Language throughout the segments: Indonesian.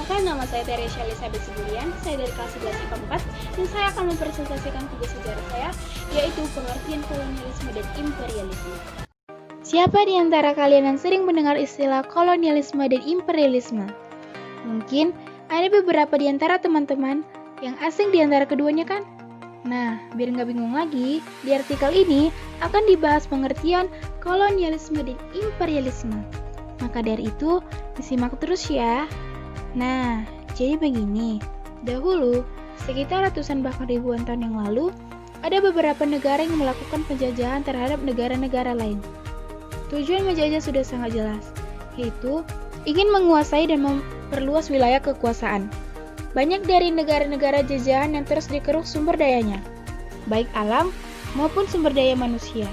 Perkenalkan, nama saya Teresia Elizabeth Siburian, saya dari kelas 11 IPA 4, dan saya akan mempresentasikan tugas sejarah saya, yaitu pengertian kolonialisme dan imperialisme. Siapa di antara kalian yang sering mendengar istilah kolonialisme dan imperialisme? Mungkin ada beberapa di antara teman-teman yang asing di antara keduanya kan? Nah, biar nggak bingung lagi, di artikel ini akan dibahas pengertian kolonialisme dan imperialisme. Maka dari itu, disimak terus ya. Nah, jadi begini. Dahulu, sekitar ratusan bahkan ribuan tahun yang lalu, ada beberapa negara yang melakukan penjajahan terhadap negara-negara lain. Tujuan menjajah sudah sangat jelas, yaitu ingin menguasai dan memperluas wilayah kekuasaan. Banyak dari negara-negara jajahan yang terus dikeruk sumber dayanya, baik alam maupun sumber daya manusia.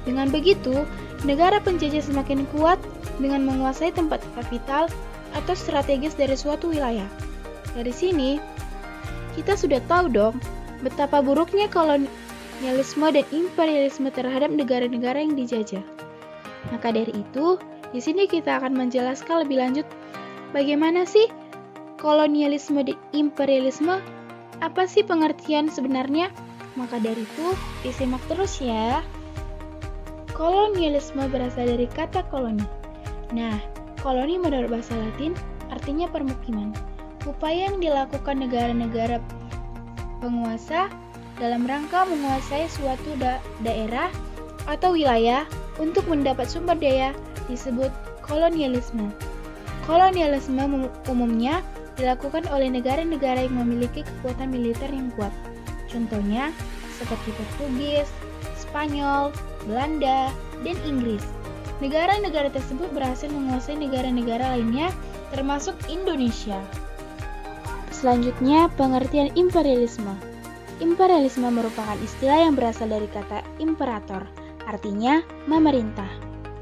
Dengan begitu, negara penjajah semakin kuat dengan menguasai tempat vital atau strategis dari suatu wilayah. Dari sini, kita sudah tahu dong betapa buruknya kolonialisme dan imperialisme terhadap negara-negara yang dijajah. Maka dari itu, di sini kita akan menjelaskan lebih lanjut bagaimana sih kolonialisme dan imperialisme? Apa sih pengertian sebenarnya? Maka dari itu, disimak terus ya. Kolonialisme berasal dari kata koloni. Nah, koloni menurut bahasa Latin artinya permukiman. Upaya yang dilakukan negara-negara penguasa dalam rangka menguasai suatu daerah atau wilayah untuk mendapat sumber daya disebut kolonialisme. Kolonialisme umumnya dilakukan oleh negara-negara yang memiliki kekuatan militer yang kuat. Contohnya seperti Portugis, Spanyol, Belanda, dan Inggris. Negara-negara tersebut berhasil menguasai negara-negara lainnya, termasuk Indonesia. Selanjutnya, pengertian imperialisme. Imperialisme merupakan istilah yang berasal dari kata imperator, artinya memerintah.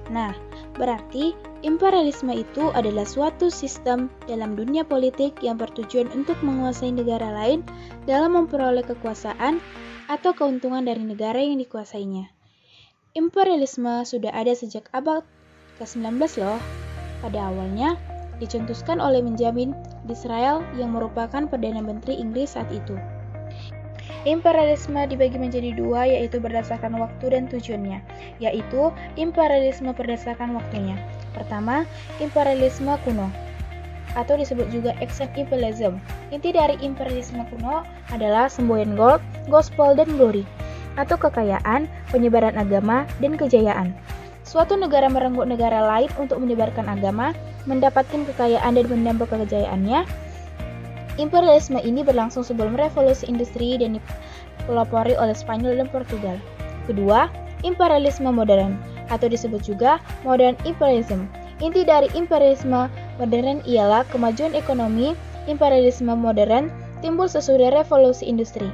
Nah, berarti imperialisme itu adalah suatu sistem dalam dunia politik yang bertujuan untuk menguasai negara lain dalam memperoleh kekuasaan atau keuntungan dari negara yang dikuasainya. Imperialisme sudah ada sejak abad ke-19 loh. Pada awalnya, dicetuskan oleh Benjamin Disraeli yang merupakan Perdana Menteri Inggris saat itu. Imperialisme dibagi menjadi dua, yaitu berdasarkan waktu dan tujuannya, yaitu imperialisme berdasarkan waktunya. Pertama, imperialisme kuno, atau disebut juga ancient imperialism. Inti dari imperialisme kuno adalah semboyan gold, gospel, dan glory, atau kekayaan, penyebaran agama, dan kejayaan. Suatu negara merenggut negara lain untuk menyebarkan agama, mendapatkan kekayaan dan menambah kejayaannya. Imperialisme ini berlangsung sebelum revolusi industri dan dipelopori oleh Spanyol dan Portugal. Kedua, imperialisme modern, atau disebut juga modern imperialism. Inti dari imperialisme modern ialah kemajuan ekonomi. Imperialisme modern timbul sesudah revolusi industri.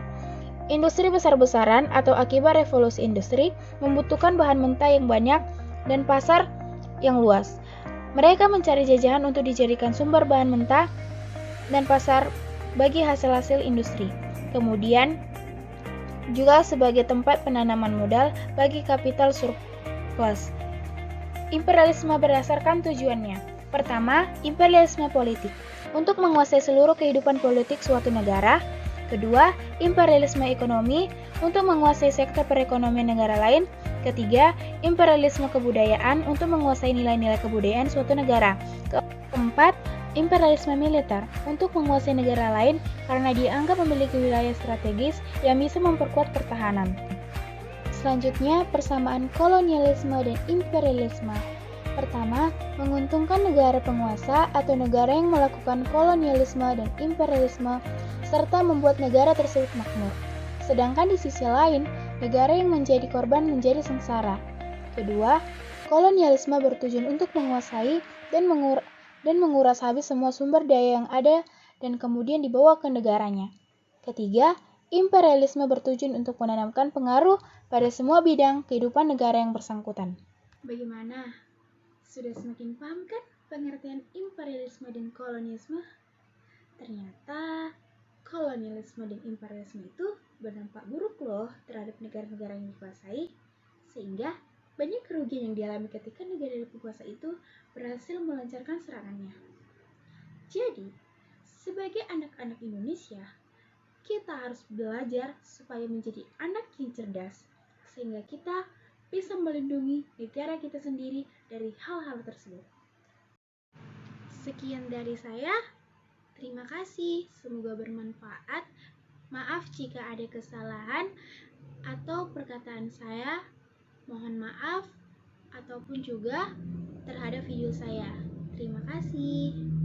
Industri besar-besaran atau akibat revolusi industri membutuhkan bahan mentah yang banyak dan pasar yang luas. Mereka mencari jajahan untuk dijadikan sumber bahan mentah dan pasar bagi hasil-hasil industri. Kemudian juga sebagai tempat penanaman modal bagi kapital surplus. Imperialisme berdasarkan tujuannya. Pertama, imperialisme politik untuk menguasai seluruh kehidupan politik suatu negara. Kedua, imperialisme ekonomi untuk menguasai sektor perekonomian negara lain. Ketiga, imperialisme kebudayaan untuk menguasai nilai-nilai kebudayaan suatu negara. Keempat, imperialisme militer untuk menguasai negara lain karena dianggap memiliki wilayah strategis yang bisa memperkuat pertahanan. Selanjutnya, persamaan kolonialisme dan imperialisme. Pertama, menguntungkan negara penguasa atau negara yang melakukan kolonialisme dan imperialisme serta membuat negara tersebut makmur. Sedangkan di sisi lain, negara yang menjadi korban menjadi sengsara. Kedua, kolonialisme bertujuan untuk menguasai dan menguras habis semua sumber daya yang ada dan kemudian dibawa ke negaranya. Ketiga, imperialisme bertujuan untuk menanamkan pengaruh pada semua bidang kehidupan negara yang bersangkutan. Bagaimana? Sudah semakin paham kan pengertian imperialisme dan kolonialisme? Ternyata kolonialisme dan imperialisme itu berdampak buruk loh terhadap negara-negara yang dikuasai, sehingga banyak kerugian yang dialami ketika negara penguasa itu berhasil melancarkan serangannya. Jadi, Sebagai anak-anak Indonesia, kita harus belajar supaya menjadi anak yang cerdas, sehingga kita bisa melindungi negara kita sendiri dari hal-hal tersebut. Sekian dari saya. Terima kasih, semoga bermanfaat. Maaf jika ada kesalahan atau perkataan saya. Mohon maaf ataupun juga terhadap video saya. Terima kasih.